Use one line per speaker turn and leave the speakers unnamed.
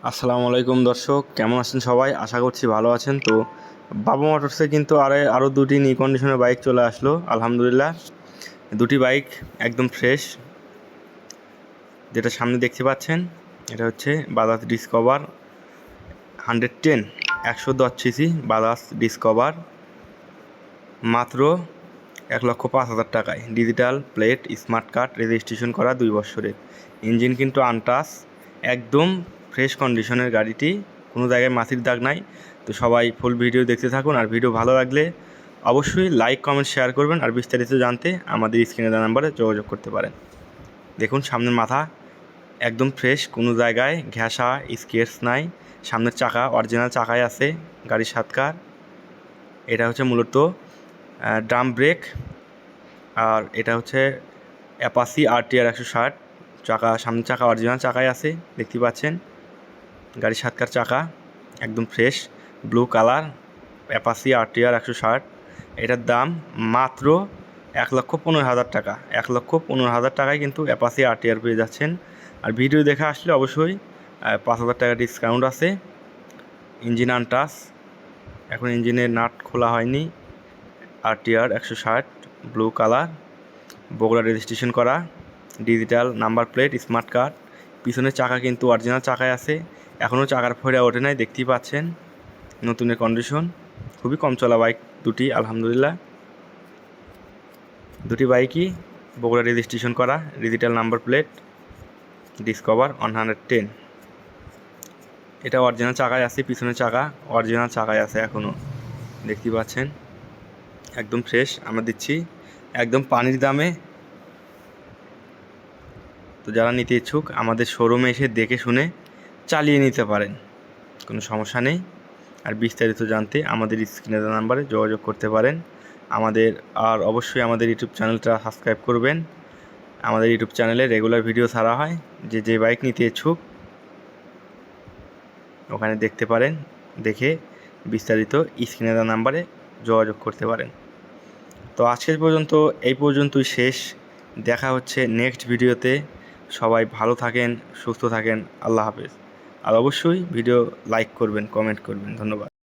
আসসালামু আলাইকুম দর্শক, কেমন আছেন সবাই? আশা করছি ভালো আছেন। তো বাবা মোটরসে কিন্তু আরও দুটি নি কন্ডিশনের বাইক চলে আসলো আলহামদুলিল্লাহ। দুটি বাইক একদম ফ্রেশ। যেটা সামনে দেখতে পাচ্ছেন এটা হচ্ছে Bajaj discover 110 110 CC Bajaj discover, মাত্র 1,05,000 টাকায়। Digital plate, smart card, registration করা 2 বছরের। ইঞ্জিন কিন্তু আনটাচ, একদম ফ্রেশ কন্ডিশনের গাড়িটি, কোনো জায়গায় মাটির দাগ নাই। তো সবাই ফুল ভিডিও দেখতে থাকুন, আর ভিডিও ভালো লাগলে অবশ্যই লাইক কমেন্ট শেয়ার করবেন। আর বিস্তারিত জানতে আমাদের স্ক্রিনে দেওয়া নাম্বারে যোগাযোগ করতে পারেন। দেখুন সামনের মাথা একদম ফ্রেশ, কোনো জায়গায় ঘেঁষা স্কেচ নাই। সামনের চাকা অরিজিনাল চাকায় আছে, গাড়ির সাতকার। এটা হচ্ছে মূলত ড্রাম ব্রেক, আর এটা হচ্ছে অ্যাপাসি RTR 160। চাকা সামনের চাকা অরিজিনাল চাকায় আছে, দেখতে পাচ্ছেন। গাড়ির সাতকার চাকা একদম ফ্রেশ, ব্লু কালার, অ্যাপাসি RTR 160। এটার দাম মাত্র 1,15,000 টাকা। 1,15,000 টাকায় কিন্তু অ্যাপাসি RTR পেয়ে যাচ্ছেন। আর ভিডিও দেখে আসলে অবশ্যই 5,000 টাকা ডিসকাউন্ট আছে। ইঞ্জিন আনটাচ, এখন ইঞ্জিনের নাট খোলা হয়নি। RTR 160 blue colour, Bogura registration করা, digital number plate, smart card. পিছনের চাকা কিন্তু অরিজিনাল চাকায় আছে, এখনও চাকার ফোড়া ওঠে নাই, দেখতেই পাচ্ছেন। নতুনের কন্ডিশন, খুবই কম চলা বাইক দুটি আলহামদুলিল্লাহ। দুটি বাইকই বগুড়া রেজিস্ট্রেশন করা, ডিজিটাল নাম্বার প্লেট, ডিসকভার 110। এটা অরিজিনাল চাকায় আছে, পিছনের চাকা অরিজিনাল চাকায় আছে এখনও, দেখতেই পাচ্ছেন। একদম ফ্রেশ আমরা দিচ্ছি একদম পানির দামে। তো যারা নিতে ইচ্ছুক আমাদের শোরুমে এসে দেখে শুনে চালিয়ে নিতে পারেন, কোনো সমস্যা নেই। আর বিস্তারিত জানতে আমাদের স্ক্রিনে দেওয়া নাম্বারে যোগাযোগ করতে পারেন। আর অবশ্যই আমাদের ইউটিউব চ্যানেলটা সাবস্ক্রাইব করবেন। আমাদের ইউটিউব চ্যানেলে রেগুলার ভিডিও ছাড়া হয়, যে বাইক নিতে ইচ্ছুক ওখানে দেখতে পারেন, দেখে বিস্তারিত স্ক্রিনে দেওয়া নাম্বারে যোগাযোগ করতে পারেন। তো আজকের পর্যন্ত এই পর্যন্তই শেষ, দেখা হচ্ছে নেক্সট ভিডিওতে। সবাই ভালো থাকেন, সুস্থ থাকেন, আল্লাহ হাফেজ। আর অবশ্যই ভিডিও লাইক করবেন, কমেন্ট করবেন। ধন্যবাদ।